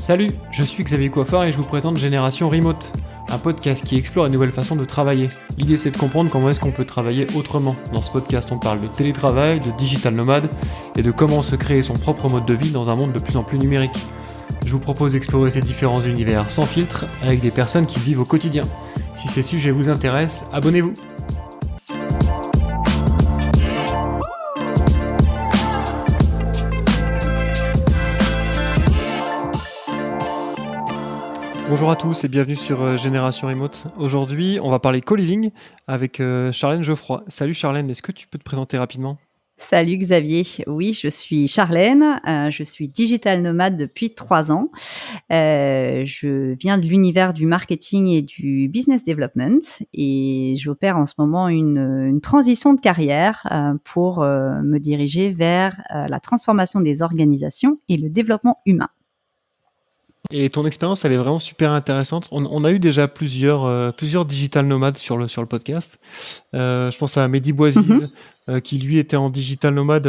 Salut, je suis Xavier Coiffard et je vous présente Génération Remote, un podcast qui explore une nouvelle façon de travailler. L'idée c'est de comprendre comment est-ce qu'on peut travailler autrement. Dans ce podcast on parle de télétravail, de digital nomade et de comment se créer son propre mode de vie dans un monde de plus en plus numérique. Je vous propose d'explorer ces différents univers sans filtre avec des personnes qui vivent au quotidien. Si ces sujets vous intéressent, abonnez-vous. Bonjour à tous et bienvenue sur Génération Remote. Aujourd'hui, on va parler co-living avec Charlène Geoffroy. Salut Charlène, est-ce que tu peux te présenter rapidement ? Salut Xavier, oui, je suis Charlène, je suis digital nomade depuis 3 ans. Je viens de l'univers du marketing et du business development et j'opère en ce moment une transition de carrière pour me diriger vers la transformation des organisations et le développement humain. Et ton expérience, elle est vraiment super intéressante. On a eu déjà plusieurs digital nomades sur le podcast. Je pense à Mehdi Bouaziz, qui lui était en digital nomade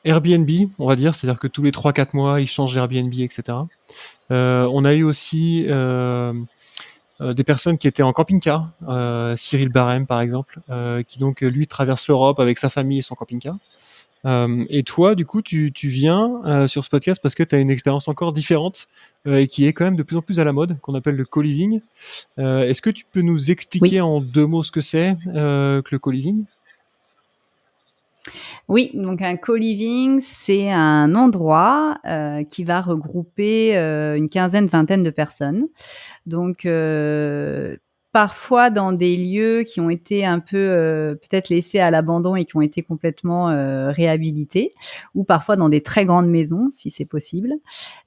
Airbnb, on va dire. C'est-à-dire que tous les 3-4 mois, il change d'Airbnb, etc. On a eu aussi des personnes qui étaient en camping-car. Cyril Barem, par exemple, qui donc, lui, traverse l'Europe avec sa famille et son camping-car. Et toi, du coup, tu viens sur ce podcast parce que tu as une expérience encore différente et qui est quand même de plus en plus à la mode, qu'on appelle le co-living. Est-ce que tu peux nous expliquer en 2 mots ce que c'est que le co-living ? Oui, donc un co-living, c'est un endroit qui va regrouper une quinzaine, vingtaine de personnes. Donc, parfois dans des lieux qui ont été un peu peut-être laissés à l'abandon et qui ont été complètement réhabilités, ou parfois dans des très grandes maisons, si c'est possible.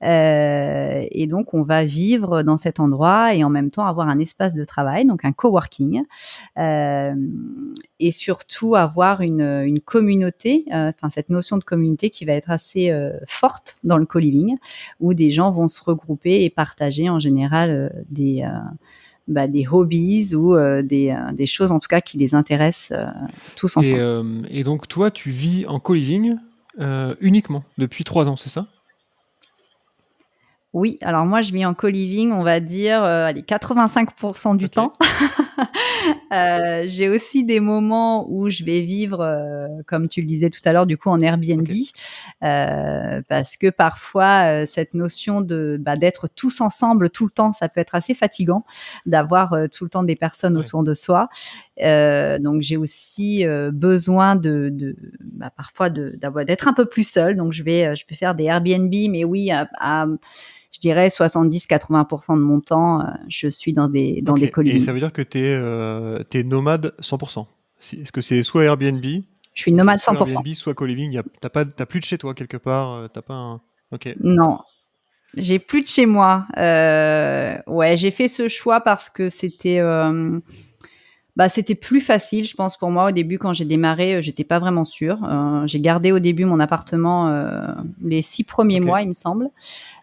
Et donc, on va vivre dans cet endroit et en même temps avoir un espace de travail, donc un coworking, et surtout avoir une communauté, cette notion de communauté qui va être assez forte dans le co-living, où des gens vont se regrouper et partager en général des hobbies ou des choses en tout cas qui les intéressent tous ensemble. Et donc toi, tu vis en co-living uniquement depuis 3 ans, c'est ça ? Oui, alors moi je vis en co-living, on va dire 85% du temps. J'ai aussi des moments où je vais vivre, comme tu le disais tout à l'heure, du coup en Airbnb, parce que parfois cette notion d'être tous ensemble tout le temps, ça peut être assez fatigant d'avoir tout le temps des personnes autour de soi. Donc j'ai aussi besoin parfois d'être un peu plus seule. Donc je vais faire des Airbnb, mais oui, je dirais 70-80% de mon temps, je suis dans des co-living. Et ça veut dire que t'es nomade 100%. Est-ce que c'est soit Airbnb, je suis nomade 100%. Soit Airbnb, soit co-living, t'as plus de chez toi quelque part, t'as pas un... Ok. Non, j'ai plus de chez moi. J'ai fait ce choix parce que c'était plus facile, je pense, pour moi. Au début, quand j'ai démarré, j'étais pas vraiment sûre. J'ai gardé au début mon appartement les 6 premiers mois, il me semble.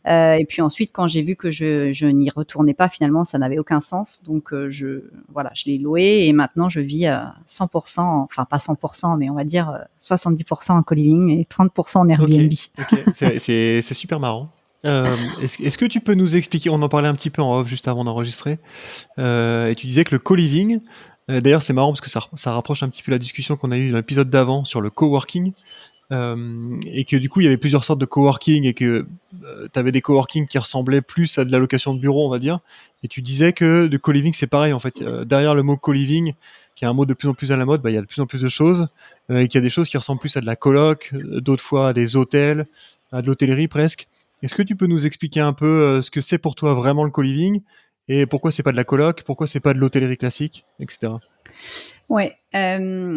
Et puis ensuite, quand j'ai vu que je n'y retournais pas, finalement, ça n'avait aucun sens. Donc, je l'ai loué et maintenant, je vis à 100%, enfin pas 100%, mais on va dire 70% en co-living et 30% en Airbnb. Ok. C'est super marrant. Est-ce que tu peux nous expliquer, on en parlait un petit peu en off juste avant d'enregistrer, et tu disais que le co-living, d'ailleurs c'est marrant parce que ça rapproche un petit peu la discussion qu'on a eue dans l'épisode d'avant sur le coworking, et que du coup il y avait plusieurs sortes de coworking et que tu avais des coworking qui ressemblaient plus à de la location de bureau, on va dire, et tu disais que le co-living c'est pareil en fait, derrière le mot co-living qui est un mot de plus en plus à la mode, il y a de plus en plus de choses, et qu'il y a des choses qui ressemblent plus à de la coloc, d'autres fois à des hôtels, à de l'hôtellerie presque. Est-ce que tu peux nous expliquer un peu ce que c'est pour toi vraiment le co-living et pourquoi c'est pas de la coloc, pourquoi c'est pas de l'hôtellerie classique, etc. Ouais,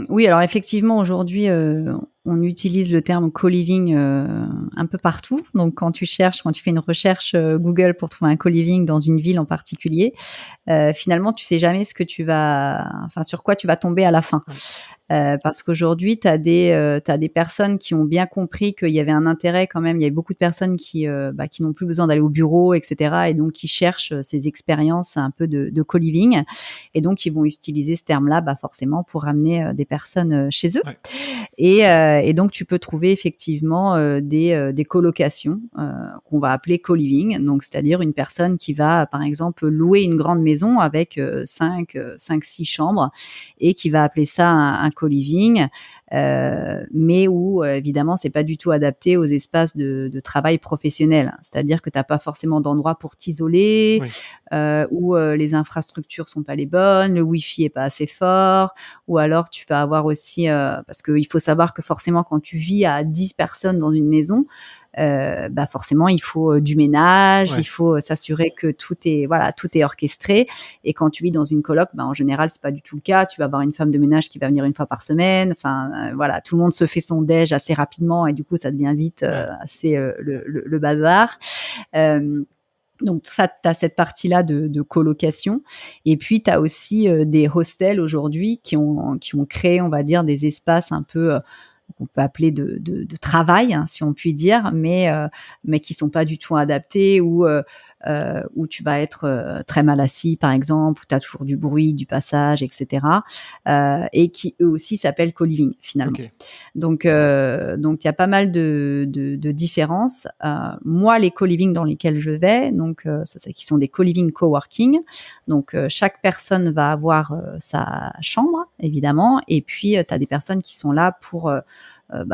oui, alors effectivement, aujourd'hui, on utilise le terme co-living un peu partout. Donc, quand tu fais une recherche Google pour trouver un co-living dans une ville en particulier, finalement, tu sais jamais sur quoi tu vas tomber à la fin. Parce qu'aujourd'hui, tu des personnes qui ont bien compris qu'il y avait un intérêt quand même. Il y a beaucoup de personnes qui n'ont plus besoin d'aller au bureau, et cetera, et donc qui cherchent ces expériences un peu de co-living, et donc ils vont utiliser ce terme-là, forcément pour ramener des personnes chez eux. Ouais. Et donc, tu peux trouver effectivement des colocations qu'on va appeler co-living. Donc, c'est-à-dire une personne qui va, par exemple, louer une grande maison avec 6 chambres et qui va appeler ça un co-living. Mais où évidemment c'est pas du tout adapté aux espaces de travail professionnel. C'est-à-dire que tu n'as pas forcément d'endroit pour t'isoler, Oui. où les infrastructures sont pas les bonnes, le wifi est pas assez fort, ou alors tu vas avoir aussi, parce qu'il faut savoir que forcément quand tu vis à 10 personnes dans une maison, forcément il faut du ménage, il Ouais. faut s'assurer que tout est orchestré. Et quand tu vis dans une coloc, en général c'est pas du tout le cas. Tu vas avoir une femme de ménage qui va venir une fois par semaine. Enfin voilà, tout le monde se fait son déj assez rapidement et du coup ça devient vite Ouais. assez le bazar. Euh, donc ça, tu as cette partie-là de colocation. Et puis, tu as aussi des hostels aujourd'hui qui ont créé, on va dire, des espaces un peu qu'on peut appeler de travail, hein, si on peut dire, mais qui sont pas du tout adaptés, où tu vas être très mal assis, par exemple, où tu as toujours du bruit, du passage, etc. Et qui, eux aussi, s'appellent co-living, finalement. Ok. Donc il y a pas mal de différences. Moi, les co-living dans lesquels je vais, donc qui sont des co-living coworking. Donc chaque personne va avoir sa chambre, évidemment, et puis tu as des personnes qui sont là pour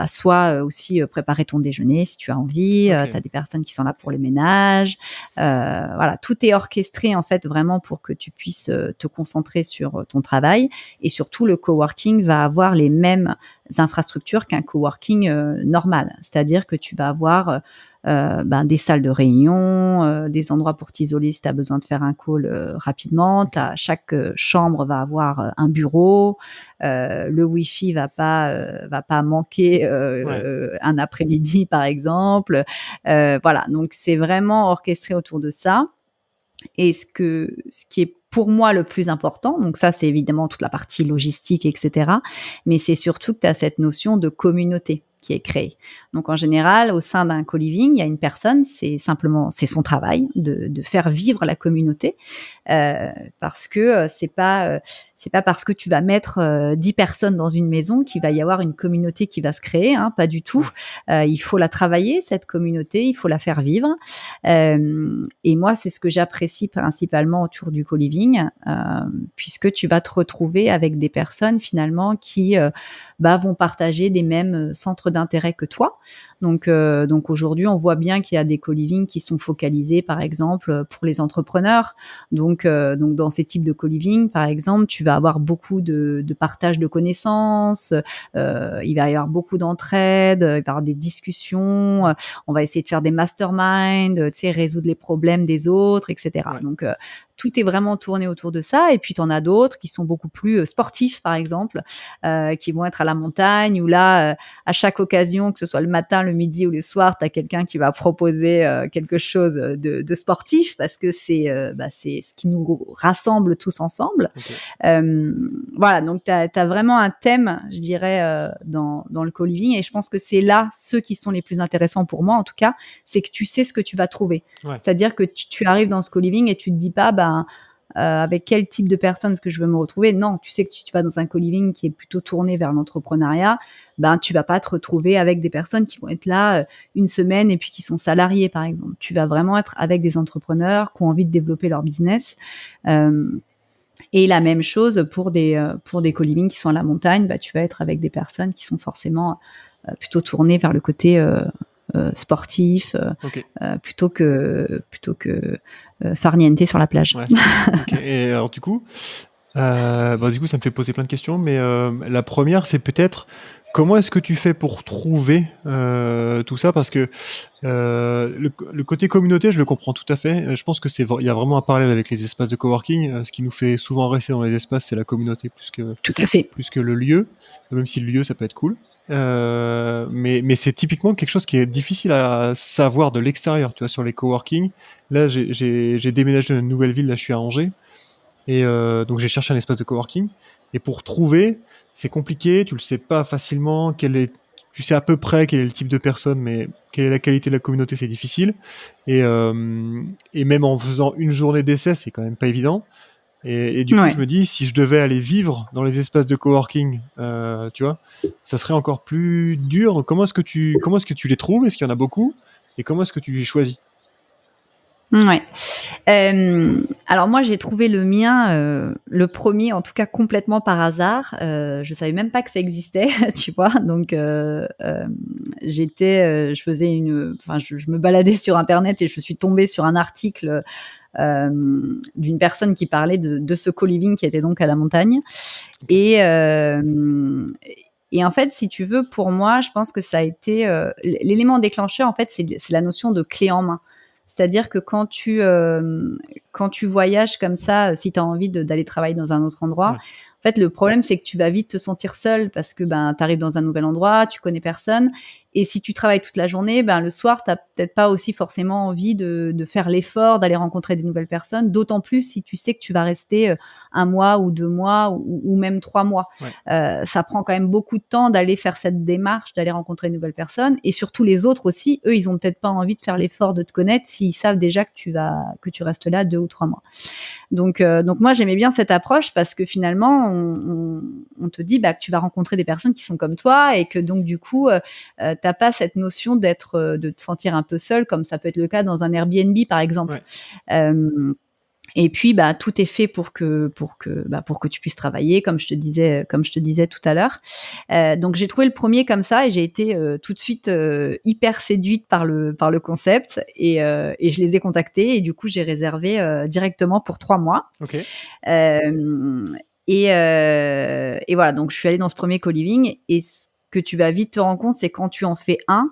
soit aussi préparer ton déjeuner si tu as envie. Tu Ok. as des personnes qui sont là pour le ménage. Voilà, tout est orchestré en fait vraiment pour que tu puisses te concentrer sur ton travail. Et surtout, le coworking va avoir les mêmes infrastructures qu'un coworking normal. C'est-à-dire que tu vas avoir des salles de réunion, des endroits pour t'isoler si tu as besoin de faire un call rapidement. Ok. Chaque chambre va avoir un bureau. Le Wi-Fi va pas manquer Ouais. un après-midi, par exemple. Voilà, donc c'est vraiment orchestré autour de ça. Et ce qui est pour moi le plus important, donc ça c'est évidemment toute la partie logistique, etc. Mais c'est surtout que tu as cette notion de communauté qui est créée. Donc en général, au sein d'un co-living, il y a une personne, c'est son travail de faire vivre la communauté, euh, parce que c'est pas parce que tu vas mettre 10 personnes dans une maison qu'il va y avoir une communauté qui va se créer, hein, pas du tout. Ouais. Il faut la travailler, cette communauté, il faut la faire vivre. Et moi, c'est ce que j'apprécie principalement autour du co-living, puisque tu vas te retrouver avec des personnes finalement qui vont partager des mêmes centres d'intérêt que toi. Donc aujourd'hui, on voit bien qu'il y a des co-living qui sont focalisés, par exemple, pour les entrepreneurs. Donc dans ces types de co-living, par exemple, tu vas avoir beaucoup de partage de connaissances, il va y avoir beaucoup d'entraide, il va y avoir des discussions, on va essayer de faire des masterminds, tu sais, résoudre les problèmes des autres, etc. Ouais. Donc tout est vraiment tourné autour de ça. Et puis, tu en as d'autres qui sont beaucoup plus sportifs, par exemple, qui vont être à la montagne, où là, à chaque occasion, que ce soit le matin, le midi ou le soir, tu as quelqu'un qui va proposer quelque chose de sportif, parce que c'est ce qui nous rassemble tous ensemble. Ok. Voilà, donc tu as vraiment un thème, je dirais, dans le co-living. Et je pense que c'est là, ceux qui sont les plus intéressants pour moi, en tout cas, c'est que tu sais ce que tu vas trouver. Ouais. C'est-à-dire que tu arrives dans ce co-living et tu te dis pas, avec quel type de personne est-ce que je veux me retrouver. Non, tu sais que si tu vas dans un co-living qui est plutôt tourné vers l'entrepreneuriat, tu vas pas te retrouver avec des personnes qui vont être là une semaine et puis qui sont salariés, par exemple. Tu vas vraiment être avec des entrepreneurs qui ont envie de développer leur business. Et la même chose pour des co-living qui sont à la montagne, tu vas être avec des personnes qui sont forcément plutôt tournées vers le côté sportif, Ok. plutôt que farniente sur la plage. Ouais. Ok. Et alors du coup, ça me fait poser plein de questions, mais la première, c'est peut-être comment est-ce que tu fais pour trouver tout ça? Parce que le côté communauté, je le comprends tout à fait. Je pense que il y a vraiment un parallèle avec les espaces de coworking. Ce qui nous fait souvent rester dans les espaces, c'est la communauté Tout à fait. plus que le lieu. Même si le lieu, ça peut être cool. Mais c'est typiquement quelque chose qui est difficile à savoir de l'extérieur, tu vois, sur les coworking. Là, j'ai déménagé dans une nouvelle ville, là, je suis à Angers. Et donc j'ai cherché un espace de coworking. Et pour trouver, c'est compliqué, tu le sais pas facilement, tu sais à peu près quel est le type de personne, mais quelle est la qualité de la communauté, c'est difficile. Et, euh, et même en faisant une journée d'essai, c'est quand même pas évident. Et du coup, je Ouais. me dis, si je devais aller vivre dans les espaces de coworking, tu vois, ça serait encore plus dur. Comment est-ce que tu les trouves? Est-ce qu'il y en a beaucoup? Et comment est-ce que tu les choisis? Ouais. Alors moi, j'ai trouvé le mien, le premier, en tout cas complètement par hasard. Je savais même pas que ça existait, tu vois. Donc, je faisais enfin, je me baladais sur Internet et je suis tombée sur un article d'une personne qui parlait de ce co-living qui était donc à la montagne. Ok. Et, et en fait, si tu veux, pour moi, je pense que ça a été l'élément déclencheur. En fait, c'est la notion de clé en main. C'est-à-dire que quand tu voyages comme ça, si tu as envie d'aller travailler dans un autre endroit, Ouais. en fait, le problème, c'est que tu vas vite te sentir seul parce que ben, tu arrives dans un nouvel endroit, tu connais personne. Et si tu travailles toute la journée, ben, le soir, tu n'as peut-être pas aussi forcément envie de faire l'effort d'aller rencontrer des nouvelles personnes, d'autant plus si tu sais que tu vas rester 1 mois ou 2 mois ou même 3 mois. Ouais. Ça prend quand même beaucoup de temps d'aller faire cette démarche, d'aller rencontrer une nouvelle personne. Et surtout les autres aussi, eux, ils ont peut-être pas envie de faire l'effort de te connaître s'ils savent déjà que tu restes là 2 ou 3 mois. Donc moi, j'aimais bien cette approche parce que finalement, on te dit bah, que tu vas rencontrer des personnes qui sont comme toi et que donc du coup, t'as pas cette notion de te sentir un peu seul, comme ça peut être le cas dans un Airbnb par exemple. Ouais. Euh, et puis, bah, tout est fait pour que tu puisses travailler, comme je te disais tout à l'heure. Donc, j'ai trouvé le premier comme ça et j'ai été tout de suite hyper séduite par le concept et je les ai contactés et du coup, j'ai réservé directement pour 3 mois. Ok. Euh, et voilà, donc je suis allée dans ce premier co-living et ce que tu vas vite te rendre compte, c'est quand tu en fais un,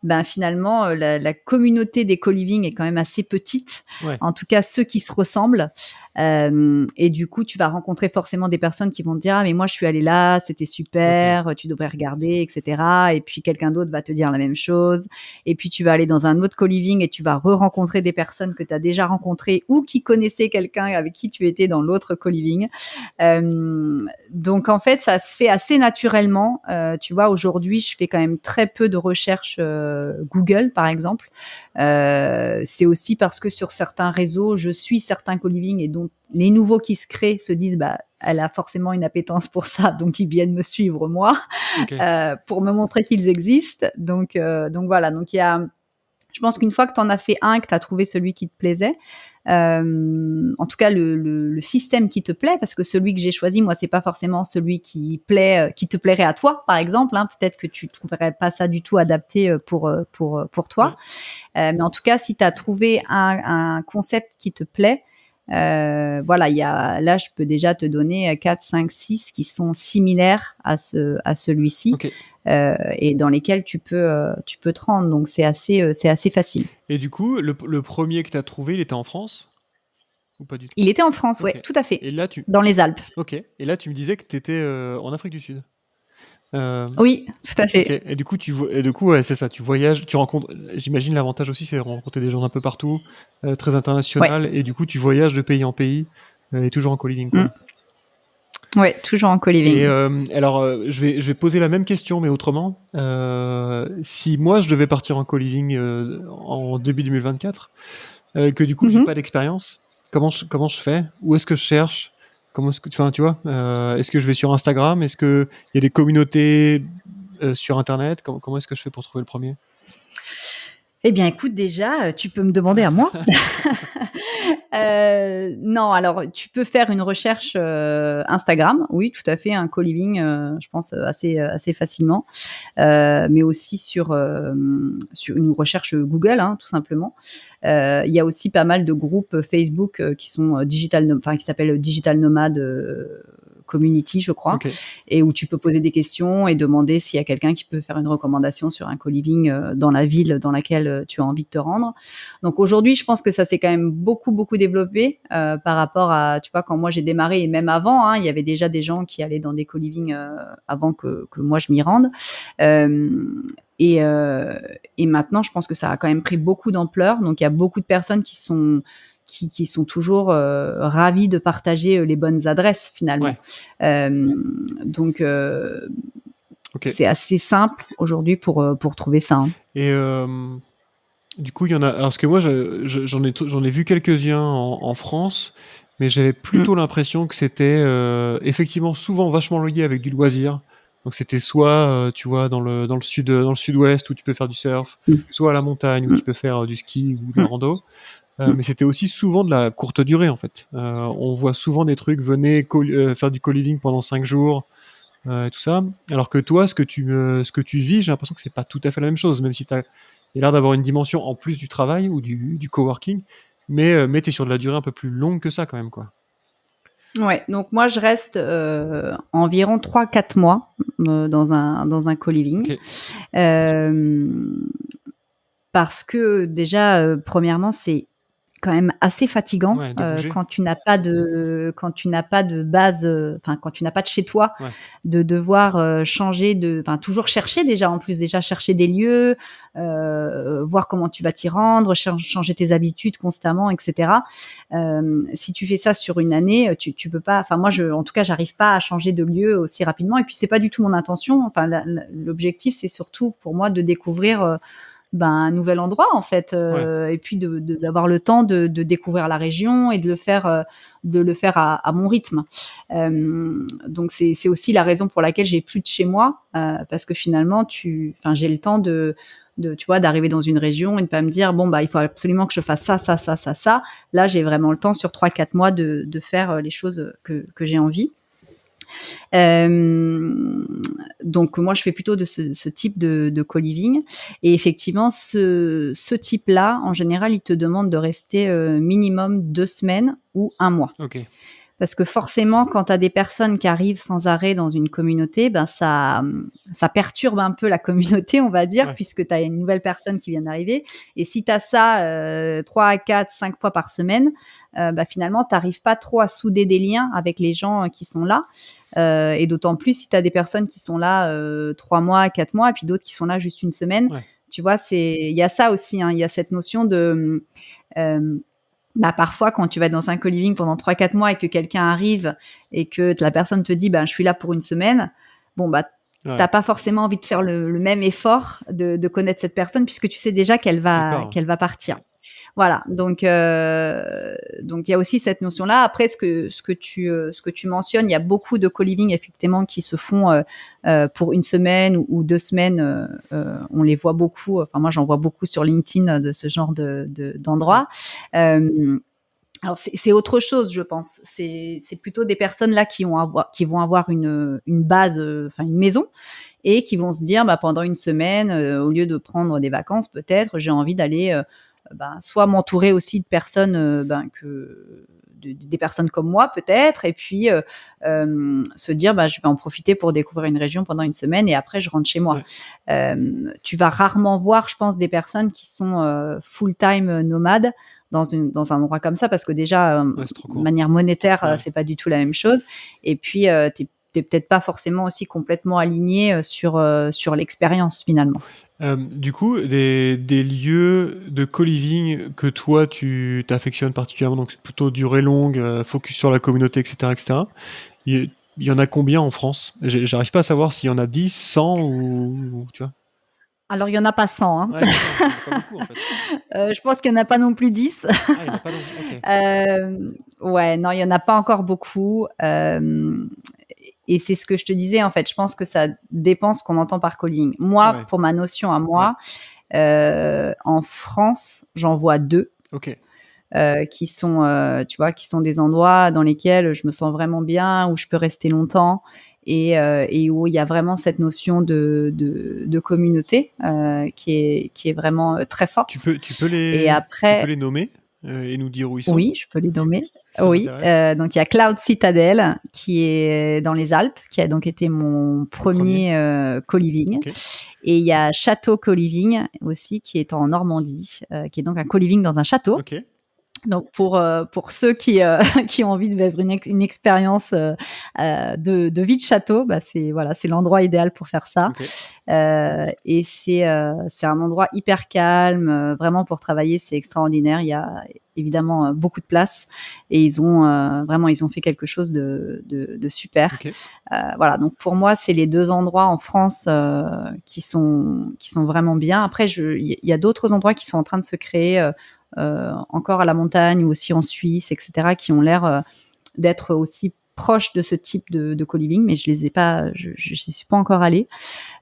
ben finalement, la communauté des co-living est quand même assez petite. Ouais. En tout cas, ceux qui se ressemblent. Et du coup, tu vas rencontrer forcément des personnes qui vont te dire ah mais moi je suis allée là, c'était Ok. super, tu devrais regarder, etc. Et puis quelqu'un d'autre va te dire la même chose. Et puis tu vas aller dans un autre co-living et tu vas re-rencontrer des personnes que tu as déjà rencontrées ou qui connaissaient quelqu'un avec qui tu étais dans l'autre co-living. Donc en fait, ça se fait assez naturellement. Tu vois, aujourd'hui, je fais quand même très peu de recherches Google, par exemple. C'est aussi parce que sur certains réseaux, je suis certains co-living et donc les nouveaux qui se créent se disent bah elle a forcément une appétence pour ça, donc ils viennent me suivre moi Ok. pour me montrer qu'ils existent. Donc voilà, donc il y a je pense qu'une fois que tu en as fait un, que tu as trouvé celui qui te plaisait, en tout cas le système qui te plaît, parce que celui que j'ai choisi, moi, c'est pas forcément celui qui te plairait à toi, par exemple. Hein. Peut-être que tu trouverais pas ça du tout adapté pour toi. Ouais. Mais en tout cas, si tu as trouvé un concept qui te plaît, voilà, là, je peux déjà te donner 4, 5, 6 qui sont similaires à celui-ci Ok. et dans lesquels tu peux te rendre. Donc, c'est assez facile. Et du coup, le premier que tu as trouvé, il était en France ou pas du tout? Il était en France, Ok. ouais, tout à fait, Et là, tu, dans les Alpes. ok. Et là, tu me disais que tu étais en Afrique du Sud. Euh, Oui, tout à ok. fait. Et du coup, ouais, c'est ça. Tu voyages, tu rencontres. J'imagine l'avantage aussi, c'est de rencontrer des gens d'un peu partout, très Ouais, international. Et du coup, tu voyages de pays en pays et toujours en co-living, quoi. mm. Ouais, toujours en Et co-living. alors, je vais poser la même question, mais autrement. Si moi, je devais partir en co-living en début 2024, que du coup, j'ai pas Mhm. d'expérience, comment je fais? Où est-ce que je cherche? Comment est-ce que, enfin, tu vois, est-ce que je vais sur Instagram? Est-ce qu'il y a des communautés sur Internet? Comment est-ce que je fais pour trouver le premier? Eh bien, écoute, déjà, tu peux me demander à moi. Non, alors tu peux faire une recherche Instagram, oui, tout à fait, un co-living, je pense assez facilement, mais aussi sur une recherche Google, hein, tout simplement. Il y a aussi pas mal de groupes Facebook qui sont enfin qui s'appellent Digital Nomad Community, je crois, Ok. et où tu peux poser des questions et demander s'il y a quelqu'un qui peut faire une recommandation sur un co-living dans la ville dans laquelle tu as envie de te rendre. Donc aujourd'hui, je pense que ça s'est quand même beaucoup développé par rapport à, tu vois, quand moi j'ai démarré et même avant, hein, il y avait déjà des gens qui allaient dans des co-living avant que moi je m'y rende. Euh, et, euh, et maintenant, je pense que ça a quand même pris beaucoup d'ampleur. Donc il y a beaucoup de personnes qui sont toujours ravis de partager les bonnes adresses finalement. Ouais. Donc Ok. c'est assez simple aujourd'hui pour trouver ça. Hein. Et du coup, il y en a. Alors, parce que moi, j'en ai vu quelques-uns en France, mais j'avais plutôt l'impression que c'était effectivement souvent vachement lié avec du loisir. Donc, c'était soit, tu vois, dans le sud-ouest où tu peux faire du surf, soit à la montagne où tu peux faire du ski ou de la rando. Mais c'était aussi souvent de la courte durée, en fait. On voit souvent des trucs, venez faire du co-living pendant 5 jours. Et tout ça. Alors que toi, ce que tu vis, j'ai l'impression que c'est pas tout à fait la même chose, même si tu as l'air d'avoir une dimension en plus du travail ou du coworking, mais tu es sur de la durée un peu plus longue que ça quand même, quoi. Ouais, donc moi je reste environ 3-4 mois dans un co-living. Ok. Parce que déjà, premièrement, c'est quand même assez fatigant Ouais, de bouger. quand tu n'as pas de base, enfin quand tu n'as pas de chez toi, Ouais. de devoir toujours chercher déjà en plus déjà chercher des lieux, voir comment tu vas t'y rendre, changer tes habitudes constamment, etc. Si tu fais ça sur une année, tu peux pas. Enfin moi en tout cas j'arrive pas à changer de lieu aussi rapidement et puis c'est pas du tout mon intention. Enfin l'objectif c'est surtout pour moi de découvrir un nouvel endroit en fait, et puis d'avoir le temps de découvrir la région et de le faire à mon rythme. Donc c'est aussi la raison pour laquelle j'ai plus de chez moi, parce que finalement j'ai le temps de tu vois d'arriver dans une région et de pas me dire bon il faut absolument que je fasse ça ça ça ça ça. Là j'ai vraiment le temps sur 3-4 mois de faire les choses que j'ai envie. Donc moi je fais plutôt de ce type de co-living et effectivement ce type-là en général il te demande de rester minimum 2 semaines ou 1 mois. Ok. Parce que forcément, quand tu as des personnes qui arrivent sans arrêt dans une communauté, ça perturbe un peu la communauté, on va dire, Ouais. puisque tu as une nouvelle personne qui vient d'arriver. Et si tu as ça 3, 4, 5 fois par semaine, finalement, tu n'arrives pas trop à souder des liens avec les gens qui sont là. Et d'autant plus si tu as des personnes qui sont là 3 mois, 4 mois, et puis d'autres qui sont là juste une semaine. Ouais. Tu vois, il y a ça aussi, hein, il y a cette notion de... parfois, quand tu vas être dans un co-living pendant 3-4 mois et que quelqu'un arrive et que la personne te dit je suis là pour une semaine, t'as pas forcément envie de faire le même effort de connaître cette personne puisque tu sais déjà qu'elle va partir. Voilà, donc il y a aussi cette notion-là. Après, ce que tu mentionnes, il y a beaucoup de co-living effectivement qui se font pour une semaine ou 2 semaines. On les voit beaucoup. Enfin, moi, j'en vois beaucoup sur LinkedIn de ce genre d'endroits. Alors c'est autre chose, je pense. C'est plutôt des personnes là qui vont avoir une base, une maison, et qui vont se dire pendant une semaine, au lieu de prendre des vacances, peut-être j'ai envie d'aller soit m'entourer aussi de personnes des personnes comme moi peut-être, et puis se dire je vais en profiter pour découvrir une région pendant une semaine et après je rentre chez moi. Tu vas rarement voir, je pense, des personnes qui sont full-time nomades dans un endroit comme ça, parce que déjà de manière monétaire c'est pas du tout la même chose, et puis t'es peut-être pas forcément aussi complètement aligné sur l'expérience finalement. Du coup, des lieux de co-living que toi tu t'affectionnes particulièrement, donc c'est plutôt durée longue, focus sur la communauté, etc., etc. Il y en a combien en France? J'arrive pas à savoir s'il y en a 10, 100 ou tu vois? Alors il y en a pas 100, hein. Ouais, d'accord, il y en a pas beaucoup en fait. Je pense qu'il y en a pas non plus 10. Ah, il y en a pas non, OK. Ouais, non, il y en a pas encore beaucoup. Et c'est ce que je te disais, en fait, je pense que ça dépend ce qu'on entend par co-living. Moi, pour ma notion à moi, en France, j'en vois 2. OK. Qui sont, tu vois, qui sont des endroits dans lesquels je me sens vraiment bien, où je peux rester longtemps, et où il y a vraiment cette notion de communauté qui est vraiment très forte. Tu peux Et après, les nommer et nous dire où ils sont? oui, je peux les nommer. Ça Oui, m'intéresse. donc il y a Cloud Citadel qui est dans les Alpes, qui a donc été mon premier co-living. OK. Et il y a Château Co-living aussi qui est en Normandie, qui est donc un co-living dans un château. OK. Donc pour ceux qui, qui ont envie de vivre une expérience, de vie de château, bah, c'est l'endroit idéal pour faire ça. OK. Et c'est un endroit hyper calme, vraiment pour travailler, c'est extraordinaire. Il y a évidemment, beaucoup de place et ils ont fait quelque chose de super. OK. Voilà, donc pour moi, c'est les 2 endroits en France, qui sont vraiment bien. Après il y a d'autres endroits qui sont en train de se créer, encore à la montagne ou aussi en Suisse, et cetera, qui ont l'air, d'être aussi proches de ce type de co-living, mais je les ai pas, j'y suis pas encore allée.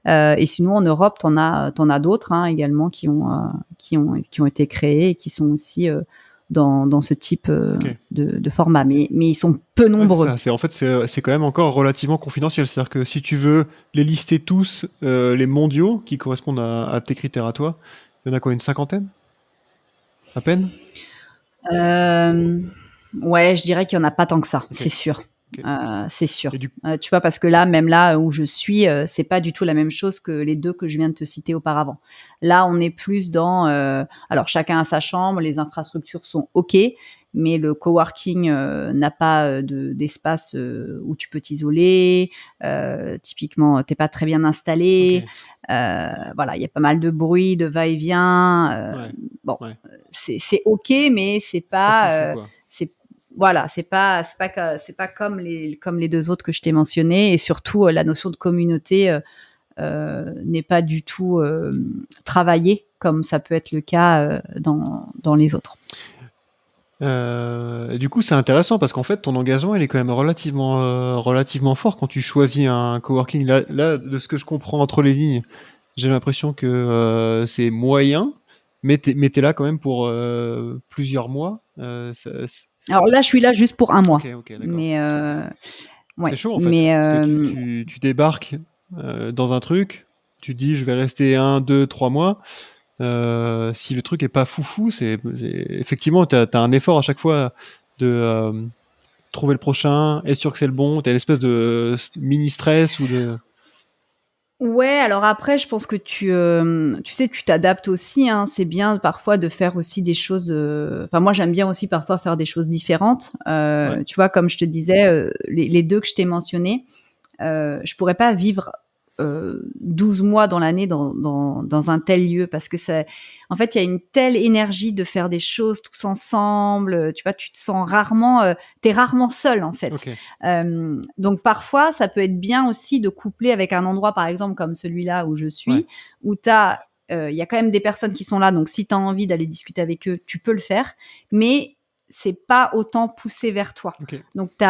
Et sinon en Europe, t'en as d'autres, hein, également qui ont été créés et qui sont aussi, dans ce type, OK. de format, mais ils sont peu Ouais, c'est nombreux. ça. C'est quand même encore relativement confidentiel. C'est-à-dire que si tu veux les lister tous, les mondiaux qui correspondent à tes critères à toi, il y en a quoi, une cinquantaine? À peine? Hem, ouais, je dirais qu'il y en a pas tant que ça, OK. c'est sûr. OK. C'est sûr. Et du Tu vois? Parce que là, même là où je suis, c'est pas du tout la même chose que les 2 que je viens de te citer auparavant. Là, on est plus dans, alors chacun a sa chambre, les infrastructures sont OK, mais le coworking, n'a pas, d'espace, où tu peux t'isoler. Typiquement, tu pas très bien installé. OK. Voilà, il y a pas mal de bruit, de va-et-vient. Ouais. Bon, Ouais. c'est OK, mais C'est pas foufou, quoi. c'est voilà, c'est pas comme les 2 autres que je t'ai mentionnés, et surtout, la notion de communauté, n'est pas du tout, travaillée comme ça peut être le cas, dans les autres. Et du coup, c'est intéressant parce qu'en fait, ton engagement, il est quand même relativement fort quand tu choisis un coworking. Là, de ce que je comprends entre les lignes, j'ai l'impression que, c'est moyen, mais tu là quand même pour, plusieurs mois. Alors là, je suis là juste pour un OK, mois, OK, d'accord. mais C'est ouais, chaud en fait, mais parce que tu débarques, dans un truc, tu te dis: «Je vais rester 1, 2, 3 mois». Si le truc est pas foufou, effectivement, tu as un effort à chaque fois de, trouver le prochain, être sûr que c'est le bon. Tu as une espèce de mini stress ou de ouais, alors après, je pense que tu sais, tu t'adaptes aussi, hein. C'est bien parfois de faire aussi des choses, enfin moi j'aime bien aussi parfois faire des choses différentes. ouais, Tu vois, comme je te disais, les 2 que je t'ai mentionnés, je pourrais pas vivre 12 mois dans l'année dans un tel lieu, parce que c'est, en fait, il y a une telle énergie de faire des choses tous ensemble. Tu vois, tu te sens rarement, t'es rarement seul en fait. OK, Donc parfois, ça peut être bien aussi de coupler avec un endroit, par exemple comme celui-là où je ouais, suis, où t'as, il y a quand même des personnes qui sont là. Donc si tu as envie d'aller discuter avec eux, tu peux le faire, mais c'est pas autant poussé vers toi. OK. Donc tu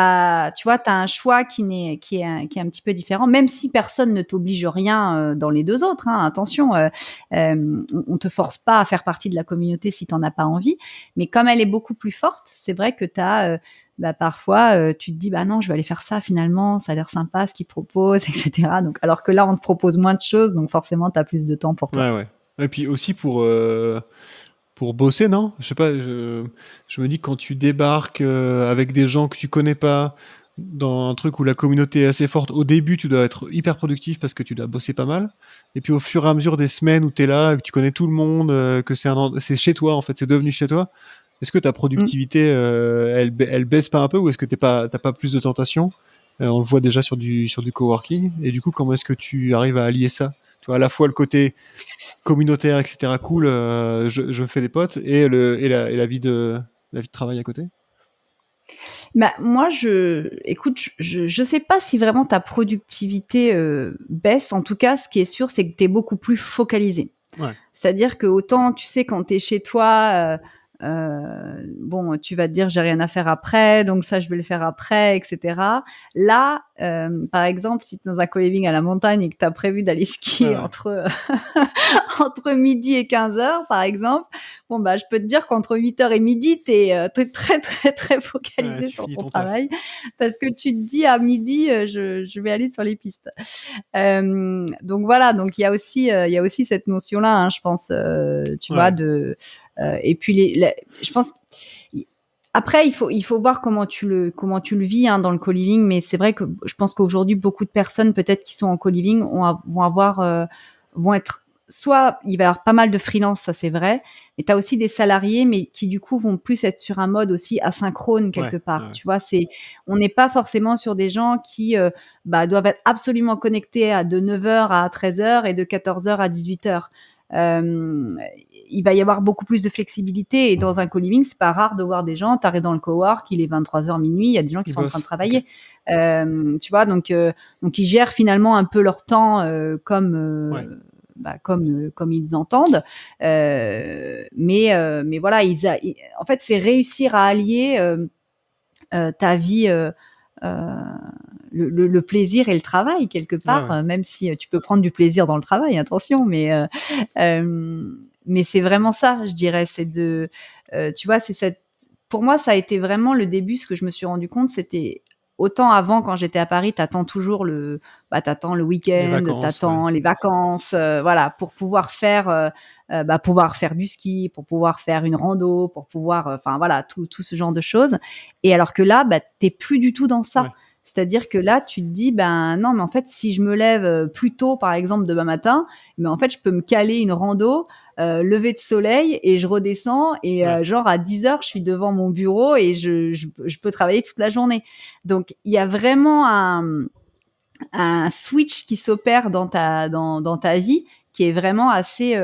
vois, tu as un choix qui est un petit peu différent, même si personne ne t'oblige rien, dans les 2 autres, hein, attention, on te force pas à faire partie de la communauté si tu en as pas envie, mais comme elle est beaucoup plus forte, c'est vrai que tu as, bah, parfois, tu te dis: «Bah, non, je vais aller faire ça finalement, ça a l'air sympa ce qu'ils proposent», et cetera. Donc alors que là, on te propose moins de choses, donc forcément, tu as plus de temps pour toi. Ouais, ouais. Et puis aussi pour bosser, non? Je sais pas, je me dis que quand tu débarques, avec des gens que tu connais pas, dans un truc où la communauté est assez forte, au début, tu dois être hyper productif parce que tu dois bosser pas mal. Et puis au fur et à mesure des semaines où tu es là, que tu connais tout le monde, que c'est chez toi en fait, c'est devenu chez toi. Est-ce que ta Mmh. productivité, elle baisse pas un peu ou est-ce que t'as pas plus de tentation? On le voit déjà sur du coworking. Et du coup, comment est-ce que tu arrives à allier ça? Tu vois, à la fois le côté communautaire, etc. Cool, je me fais des potes et la vie de travail à côté. Bah, moi, écoute, je sais pas si vraiment ta productivité, baisse. En tout cas, ce qui est sûr, c'est que tu es beaucoup plus focalisé. Ouais, C'est-à-dire que autant, tu sais, quand tu es chez toi, bon, tu vas te dire: «J'ai rien à faire après, donc ça, je vais le faire après», et cetera. Là, par exemple, si tu es dans un co-living à la montagne et que tu as prévu d'aller ouais, skier ouais. entre midi et 15 heures, par exemple, bon, bah, je peux te dire qu'entre 8 heures et midi, tu es très, très, très Ouais, focalisé tu sur finis ton ton taf. travail, parce que tu te dis: «À midi, je vais aller sur les pistes». Donc voilà, donc il y a aussi cette notion-là, hein, je pense, tu vois, Ouais, et puis je pense, après, il faut voir comment tu le vis, hein, dans le co-living, mais c'est vrai que je pense qu'aujourd'hui, beaucoup de personnes, peut-être, qui sont en co-living vont avoir, vont être soit il va y avoir pas mal de freelance, ça c'est vrai, mais tu as aussi des salariés, mais qui du coup vont plus être sur un mode aussi asynchrone Ouais, quelque ouais, part. ouais. Tu vois, on n'est pas forcément sur des gens qui doivent être absolument connectés de 9h à 13h et de 14h à 18h. Euh, il va y avoir beaucoup plus de flexibilité et dans un co-living, c'est pas rare de voir des gens, tu arrives dans le cowork, il est 23h minuit, il y a des gens qui Ils sont en train de bossent. Ok. travailler. Tu vois, donc ils gèrent finalement un peu leur temps Ouais, comme ils entendent. Mais voilà, en fait, c'est réussir à allier ta vie, euh, le plaisir et le travail quelque ouais, part, ouais. même si tu peux prendre du plaisir dans le travail, attention, mais c'est vraiment ça, je dirais, tu vois, pour moi, ça a été vraiment le début. Ce que je me suis rendu compte, c'était autant avant quand j'étais à Paris, t'attends le Les week-end, vacances, ouais. t'attends les vacances, voilà, pour pouvoir faire du ski, pour pouvoir faire une rando, pour pouvoir, enfin voilà, tout ce genre de choses. Et alors que là, t'es plus du tout dans ça. Ouais, C'est-à-dire que là, tu te dis, ben non, mais en fait, si je me lève plus tôt, par exemple, demain matin, mais en fait, je peux me caler une rando, lever de soleil, et je redescends, et ouais, genre à 10h, je suis devant mon bureau et je peux travailler toute la journée. Donc, il y a vraiment un switch qui s'opère dans ta vie qui est vraiment assez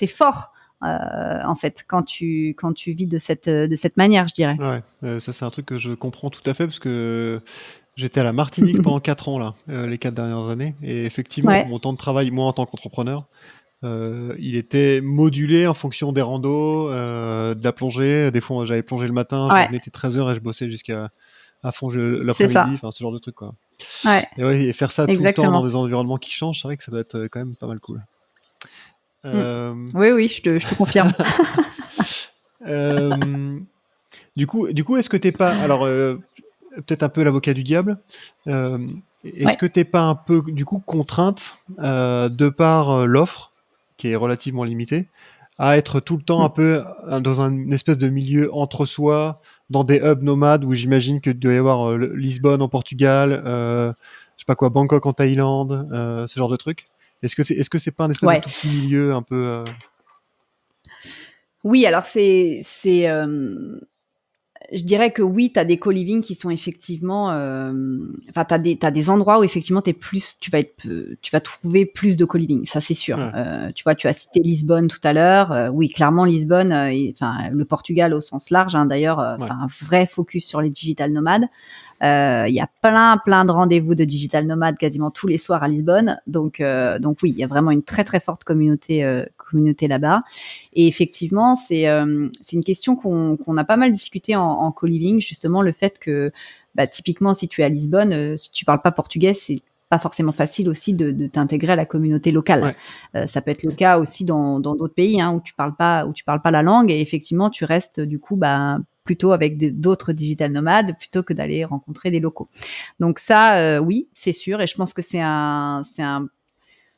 fort, en fait, quand tu vis de cette manière, je dirais. ouais. Ça, c'est un truc que je comprends tout à fait parce que j'étais à la Martinique pendant 4 ans, là, les 4 dernières années. Et effectivement, Ouais, mon temps de travail, moi, en tant qu'entrepreneur, il était modulé en fonction des randos, de la plongée. Des fois, j'allais plonger le matin, je ouais, revenais, il était 13h et je bossais jusqu'à à fond c'est l'après-midi, ça. enfin, ce genre de truc, quoi. Ouais, Et ouais, et faire ça tout le temps dans exactement. des environnements qui changent, c'est vrai que ça doit être quand même pas mal cool. Mm. Euh, Oui, oui, je te confirme. euh, du coup, est-ce que t'es pas, alors peut-être un peu l'avocat du diable, euh, est-ce Ouais. que t'es pas un peu du coup contrainte de par l'offre qui est relativement limitée à être tout le temps un Mm. peu dans une espèce de milieu entre soi, dans des hubs nomades où j'imagine que doit y avoir Lisbonne en Portugal, je sais pas quoi, Bangkok en Thaïlande, ce genre de truc. Est-ce que c'est pas un espèce de Ouais. tout petit milieu un peu Oui, alors je dirais que oui, tu as des co-living qui sont effectivement, enfin, t'as des endroits où effectivement tu vas trouver plus de co-living, ça c'est sûr. ouais, Tu vois, tu as cité Lisbonne tout à l'heure. Oui, clairement Lisbonne, enfin le Portugal au sens large, hein, d'ailleurs, ouais, enfin un vrai focus sur les digital nomades. Il y a plein de rendez-vous de digital nomades quasiment tous les soirs à Lisbonne. Donc oui, il y a vraiment une très très forte communauté là-bas. Et effectivement, c'est une question qu'on a pas mal discuté en co-living, justement le fait que typiquement si tu es à Lisbonne, si tu parles pas portugais, c'est pas forcément facile aussi de t'intégrer à la communauté locale. ouais, Ça peut être le cas aussi dans d'autres pays, hein, où tu parles pas la langue, et effectivement tu restes du coup plutôt avec d'autres digital nomades plutôt que d'aller rencontrer des locaux. Donc ça, oui, c'est sûr, et je pense que je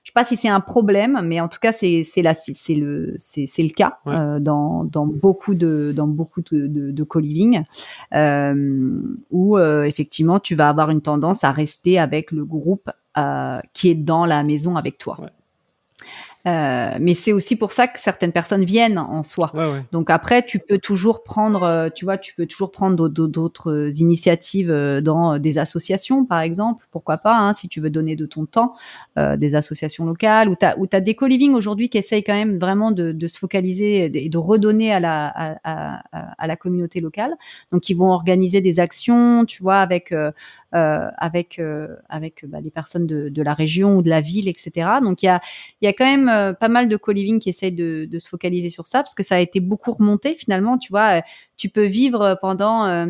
sais pas si c'est un problème, mais en tout cas c'est le cas ouais. dans beaucoup de co-living, où effectivement tu vas avoir une tendance à rester avec le groupe qui est dans la maison avec toi. Ouais. Mais c'est aussi pour ça que certaines personnes viennent en soi. Ouais, ouais. Donc après, tu peux toujours prendre, tu vois, tu peux toujours prendre d'autres initiatives dans des associations, par exemple. Pourquoi pas, hein, si tu veux donner de ton temps, des associations locales, ou t'as des co-living aujourd'hui qui essayent quand même vraiment de se focaliser et de redonner à la communauté locale. Donc ils vont organiser des actions, tu vois, avec les personnes de la région ou de la ville, etc. Donc il y a quand même pas mal de co-living qui essayent de se focaliser sur ça, parce que ça a été beaucoup remonté finalement. Tu vois, tu peux vivre pendant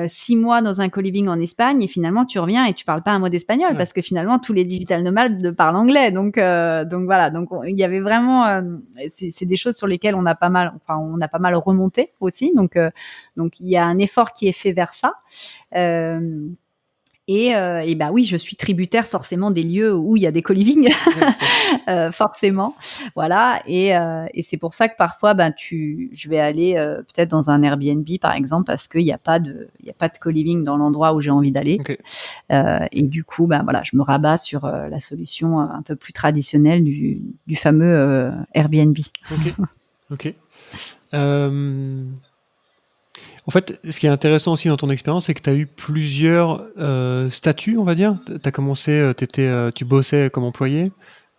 6 mois dans un co-living en Espagne, et finalement tu reviens et tu parles pas un mot d'espagnol, Ouais. parce que finalement tous les digital nomades parlent anglais. Donc voilà. Donc il y avait vraiment, c'est des choses sur lesquelles on a pas mal remonté aussi. Donc il y a un effort qui est fait vers ça. Euh, Et bah oui, je suis tributaire forcément des lieux où il y a des co-living, Ouais, c'est ça. forcément, voilà. Et c'est pour ça que parfois, ben, je vais aller peut-être dans un Airbnb par exemple, parce qu'il n'y a pas de co-living dans l'endroit où j'ai envie d'aller. OK. Et du coup, ben voilà, je me rabats sur la solution un peu plus traditionnelle du fameux Airbnb. OK. OK. En fait, ce qui est intéressant aussi dans ton expérience, c'est que tu as eu plusieurs statuts, on va dire. Tu as commencé, tu bossais comme employé.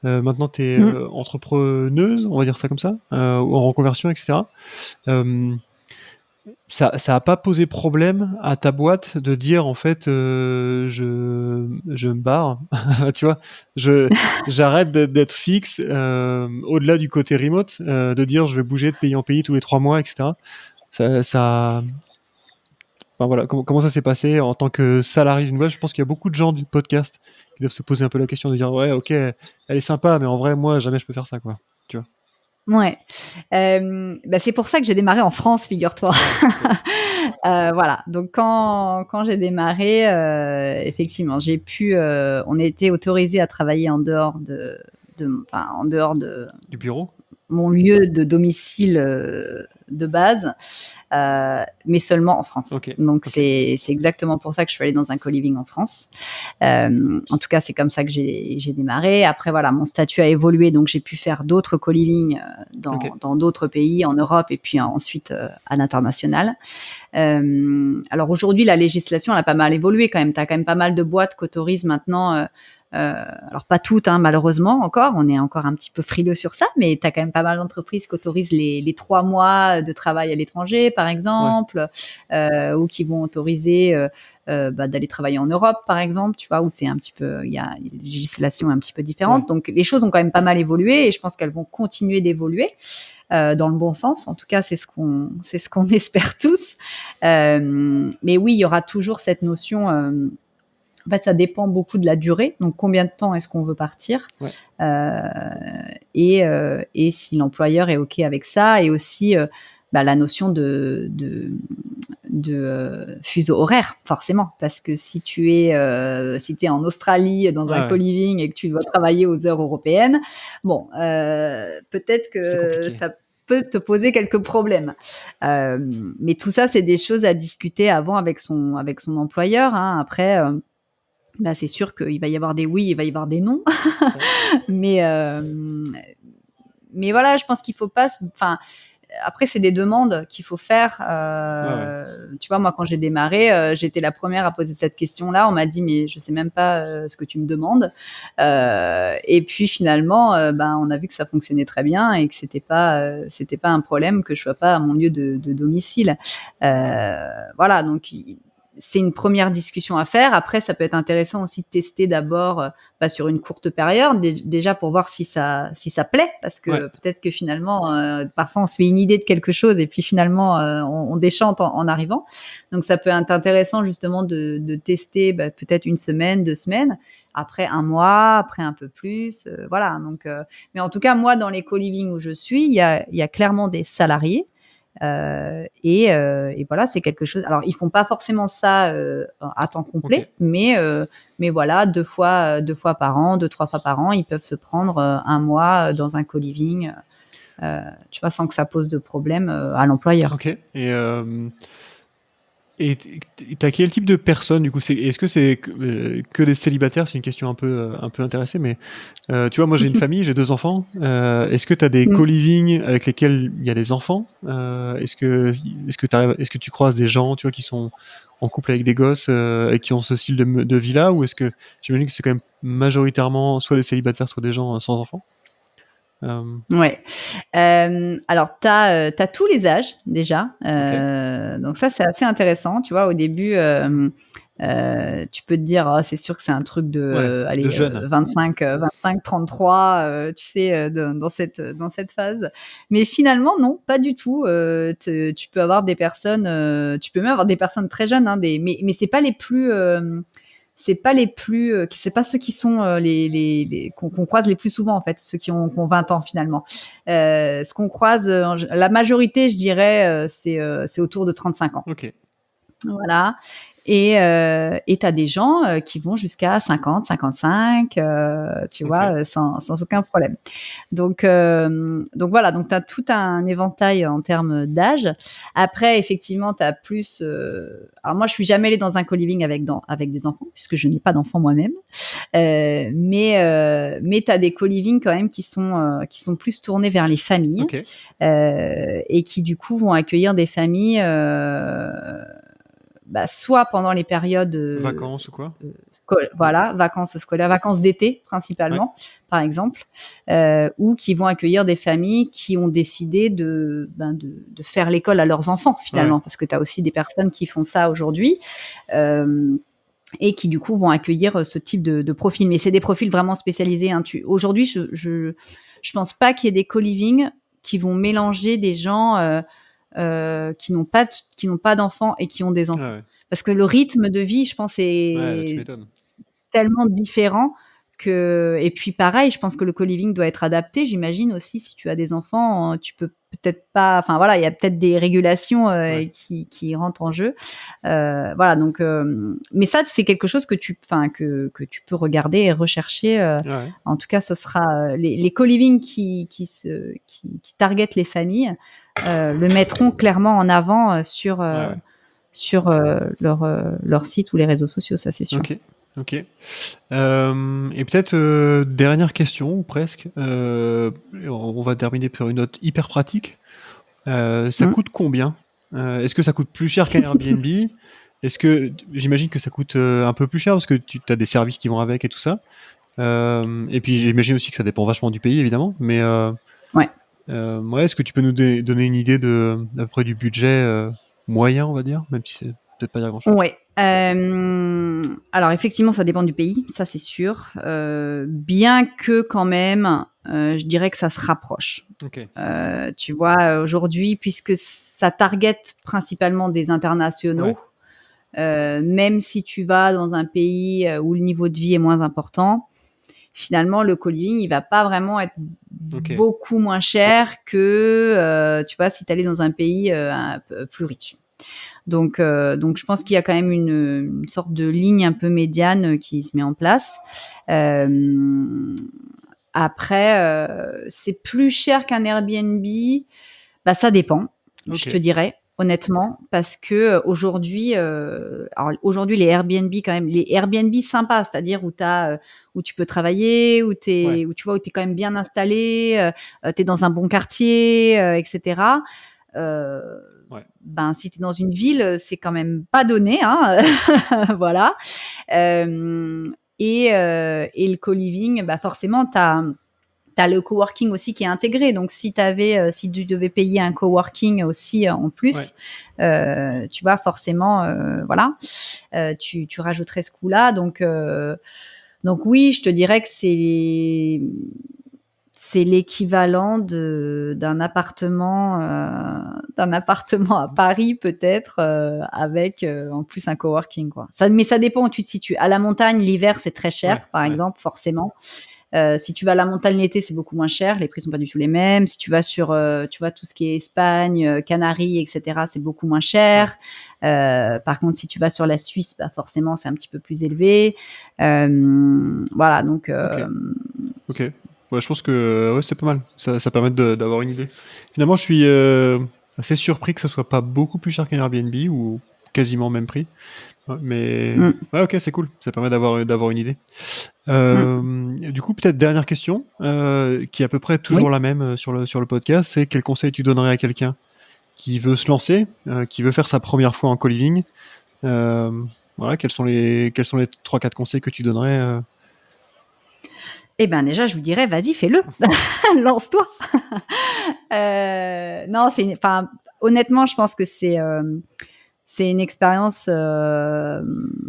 Maintenant, tu es Mm. entrepreneuse, on va dire ça comme ça, ou en reconversion, etc. Euh, ça a pas posé problème à ta boîte de dire, en fait, je me barre, tu vois, j'arrête d'être fixe, au-delà du côté remote, de dire je vais bouger de pays en pays tous les 3 mois, etc. Ça, enfin, voilà, comment ça s'est passé en tant que salarié d'une boîte? Je pense qu'il y a beaucoup de gens du podcast qui doivent se poser un peu la question de dire ouais, ok, elle est sympa, mais en vrai, moi, jamais je peux faire ça, quoi. Tu vois? Ouais. Bah, c'est pour ça que j'ai démarré en France, figure-toi. Ouais, ok. Voilà, donc quand j'ai démarré, effectivement, on a été autorisés à travailler en dehors en dehors de Du bureau? mon lieu de domicile, de base, mais seulement en France. Ok, Donc ok. c'est exactement pour ça que je suis allée dans un co-living en France. En tout cas, c'est comme ça que j'ai démarré. Après, voilà, mon statut a évolué, donc j'ai pu faire d'autres co-living Ok. dans d'autres pays, en Europe et puis ensuite à l'international. Alors aujourd'hui, la législation, elle a pas mal évolué quand même. Tu as quand même pas mal de boîtes qui autorisent maintenant. Alors pas toutes, hein, malheureusement encore, on est encore un petit peu frileux sur ça, mais tu as quand même pas mal d'entreprises qui autorisent les 3 mois de travail à l'étranger, par Ouais. exemple, ou qui vont autoriser d'aller travailler en Europe, par exemple, tu vois, où c'est un petit peu, il y a une législation un petit peu Ouais. différente. Donc les choses ont quand même pas mal évolué et je pense qu'elles vont continuer d'évoluer dans le bon sens. En tout cas, c'est ce qu'on espère tous. Mais oui, il y aura toujours cette notion. En fait, ça dépend beaucoup de la durée. Donc, combien de temps est-ce qu'on veut partir Ouais. Et si l'employeur est OK avec ça. Et aussi la notion de fuseau horaire, forcément. Parce que si si es en Australie dans un Ouais, ouais. co-living et que tu dois travailler aux heures européennes, bon, peut-être C'est que compliqué. ça peut te poser quelques problèmes. Mais tout ça, c'est des choses à discuter avant avec son employeur. Hein. Après, c'est sûr qu'il va y avoir des oui, il va y avoir des non. Ouais. mais, mais voilà, je pense qu'il faut pas. Enfin, après, c'est des demandes qu'il faut faire. Ouais, ouais. Tu vois, moi, quand j'ai démarré, j'étais la première à poser cette question-là. On m'a dit, mais je sais même pas ce que tu me demandes. Et puis finalement, on a vu que ça fonctionnait très bien et que c'était pas un problème que je sois pas à mon lieu de domicile. Voilà, donc c'est une première discussion à faire. Après, ça peut être intéressant aussi de tester d'abord sur une courte période, déjà pour voir si ça plaît, parce Ouais. que peut-être que finalement, parfois on se fait une idée de quelque chose et puis finalement on déchante en arrivant. Donc ça peut être intéressant justement de tester peut-être une semaine, 2 semaines, après un mois, après un peu plus, voilà. Donc, mais en tout cas moi dans les co-living où je suis, il y a clairement des salariés. Et voilà, c'est quelque chose. Alors, ils font pas forcément ça à temps Ok. complet, mais voilà, 2 fois par an, 2, 3 fois par an, ils peuvent se prendre un mois dans un co-living, tu vois, sans que ça pose de problème à l'employeur. Ok. Et t'as quel type de personne du coup? Est-ce que c'est que des célibataires? C'est une question un peu intéressée, mais tu vois, moi j'ai une famille, j'ai 2 enfants. Est-ce que t'as des Mm. co-living avec lesquels il y a des enfants? Est-ce que tu croises des gens, tu vois, qui sont en couple avec des gosses et qui ont ce style de vie-là, ou est-ce que j'imagine que c'est quand même majoritairement soit des célibataires, soit des gens sans enfants? Ouais. Alors, tu as tous les âges déjà, Ok. donc ça, c'est assez intéressant. Tu vois, au début, tu peux te dire: «Oh, c'est sûr que c'est un truc de, Ouais, de allez, jeunes. 25-33, tu sais, dans cette phase». Mais finalement, non, pas du tout. Tu peux avoir des personnes, tu peux même avoir des personnes très jeunes, hein, mais c'est pas les plus, c'est pas ceux qui sont les qu'on croise les plus souvent en fait, ceux qui ont 20 ans finalement. Ce qu'on croise, la majorité, je dirais, c'est autour de 35 ans. Ok. Voilà. Et t'as des gens qui vont jusqu'à 50, 55, tu vois, sans aucun problème. Donc voilà, donc tu as tout un éventail en termes d'âge. Après, effectivement, tu as plus... alors moi, je suis jamais allée dans un co-living avec des enfants, puisque je n'ai pas d'enfants moi-même. Mais tu as des co-living quand même qui sont plus tournés vers les familles et qui, du coup, vont accueillir des familles... soit pendant les périodes vacances ou quoi vacances scolaires, vacances d'été principalement, par exemple, ou qui vont accueillir des familles qui ont décidé de faire l'école à leurs enfants finalement, parce que tu as aussi des personnes qui font ça aujourd'hui. Et qui du coup vont accueillir ce type de profil, mais c'est des profils vraiment spécialisés. Aujourd'hui, je pense pas qu'il y ait des co-living qui vont mélanger des gens qui n'ont pas d'enfants et qui ont des enfants. Parce que le rythme de vie, je pense, est tellement différent et puis pareil, je pense que le co-living doit être adapté. J'imagine aussi, si tu as des enfants, tu peux peut-être pas, enfin voilà, il y a peut-être des régulations qui rentrent en jeu. Voilà, donc, mais ça, c'est quelque chose que tu peux regarder et rechercher. En tout cas, ce sera les co-living qui targetent les familles, le mettront clairement en avant sur leur site ou les réseaux sociaux, ça c'est sûr. Ok. Et peut-être dernière question, ou presque. On va terminer par une note hyper pratique. Ça coûte combien Est-ce que ça coûte plus cher qu'un Airbnb Est-ce que j'imagine que ça coûte un peu plus cher parce que tu as des services qui vont avec et tout ça. Et puis j'imagine aussi que ça dépend vachement du pays évidemment. Mais est-ce que tu peux nous donner une idée à peu près du budget moyen, on va dire, même si c'est peut-être pas dire grand-chose. Ouais. Alors effectivement, ça dépend du pays, ça c'est sûr. Bien que quand même, je dirais que ça se rapproche. Tu vois, aujourd'hui, puisque ça target principalement des internationaux, même si tu vas dans un pays où le niveau de vie est moins important, finalement, le co-living, il va pas vraiment être beaucoup moins cher que, tu vois, si tu allais dans un pays un peu plus riche. Donc, je pense qu'il y a quand même une sorte de ligne un peu médiane qui se met en place. Après, c'est plus cher qu'un Airbnb. Ça dépend, je te dirais, honnêtement, parce que aujourd'hui, les Airbnb quand même, les Airbnb sympas, c'est-à-dire où tu peux travailler, où tu vois, où t'es quand même bien installé, t'es dans un bon quartier, etc. Si t'es dans une ville, c'est quand même pas donné, hein. Voilà. Et le co-living, forcément, t'as le coworking aussi qui est intégré. Donc, si tu devais payer un coworking aussi en plus, tu vois, forcément, voilà, tu rajouterais ce coût-là. Donc oui, je te dirais que c'est l'équivalent d'un appartement à Paris peut-être, avec en plus un coworking, quoi. Mais ça dépend où tu te situes. À la montagne, l'hiver, c'est très cher, par exemple, forcément. Si tu vas à la montagne l'été, c'est beaucoup moins cher. Les prix sont pas du tout les mêmes. Si tu vas sur, tu vois, tout ce qui est Espagne, Canaries, etc., c'est beaucoup moins cher. Par contre, si tu vas sur la Suisse, forcément, c'est un petit peu plus élevé. Voilà, donc. Ok. Ouais, je pense que c'est pas mal. Ça permet d'avoir une idée. Finalement, je suis assez surpris que ça soit pas beaucoup plus cher qu'un Airbnb ou quasiment même prix. Mais ok, c'est cool. Ça permet d'avoir une idée. Du coup, peut-être dernière question, qui est à peu près toujours la même sur le podcast, c'est quel conseil tu donnerais à quelqu'un qui veut se lancer, qui veut faire sa première fois en co-living. Voilà, quels sont les 3-4 conseils que tu donnerais Eh ben déjà, je vous dirais, vas-y, fais-le, lance-toi. Non, honnêtement, je pense que c'est une expérience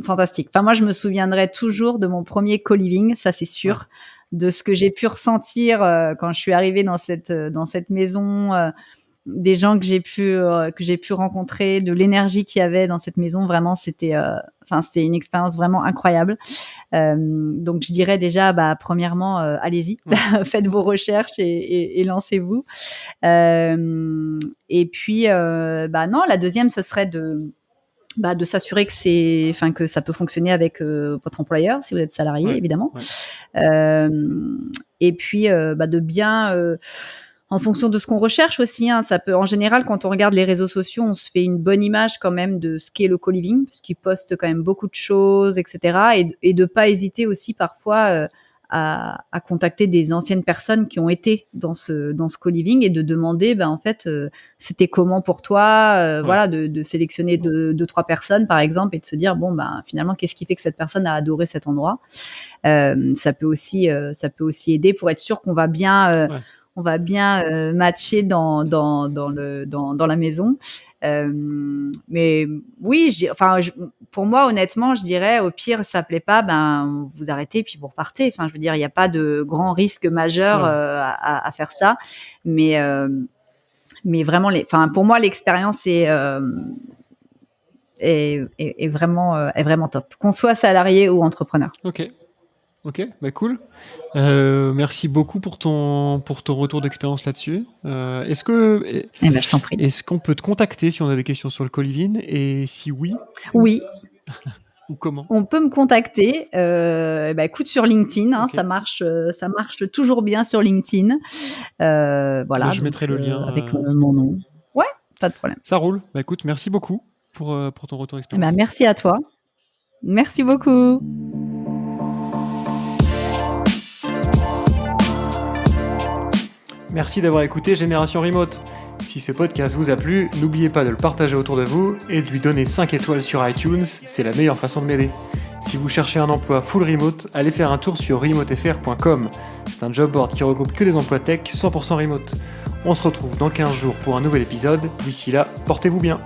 fantastique. Enfin, moi, je me souviendrai toujours de mon premier co-living, ça c'est sûr, de ce que j'ai pu ressentir quand je suis arrivée dans cette maison, des gens que j'ai pu rencontrer, de l'énergie qu'il y avait dans cette maison. Vraiment, c'était une expérience vraiment incroyable. Donc, je dirais déjà, premièrement, allez-y, faites vos recherches et lancez-vous. Et puis, non, la deuxième, ce serait de s'assurer que ça peut fonctionner avec votre employeur si vous êtes salarié, évidemment. Et puis de bien en fonction de ce qu'on recherche aussi, ça peut, en général, quand on regarde les réseaux sociaux, on se fait une bonne image quand même de ce qu'est le co-living, parce qu'ils postent quand même beaucoup de choses, etc. Et de pas hésiter aussi parfois à contacter des anciennes personnes qui ont été dans ce co-living et de demander, en fait, c'était comment pour toi, voilà, de sélectionner deux, trois personnes par exemple et de se dire finalement qu'est-ce qui fait que cette personne a adoré cet endroit. Ça peut aussi aider pour être sûr qu'on va bien matcher dans la maison. Mais oui, pour moi, honnêtement, je dirais, au pire, ça plaît pas, vous arrêtez puis vous repartez. Enfin, je veux dire, il n'y a pas de grand risque majeur à faire ça. Mais vraiment, pour moi, l'expérience est vraiment top. Qu'on soit salarié ou entrepreneur. Ok, cool. Merci beaucoup pour ton retour d'expérience là-dessus. Je t'en prie. Est-ce qu'on peut te contacter si on a des questions sur le co-living, et si oui? Oui. Ou comment? On peut me contacter. Écoute, sur LinkedIn, ça marche toujours bien sur LinkedIn. Voilà. Je mettrai le lien avec mon nom. Ouais, pas de problème. Ça roule. Écoute, merci beaucoup pour ton retour d'expérience. Merci à toi. Merci beaucoup. Merci d'avoir écouté Génération Remote. Si ce podcast vous a plu, n'oubliez pas de le partager autour de vous et de lui donner 5 étoiles sur iTunes, c'est la meilleure façon de m'aider. Si vous cherchez un emploi full remote, allez faire un tour sur remotefr.com. C'est un job board qui regroupe que des emplois tech 100% remote. On se retrouve dans 15 jours pour un nouvel épisode. D'ici là, portez-vous bien.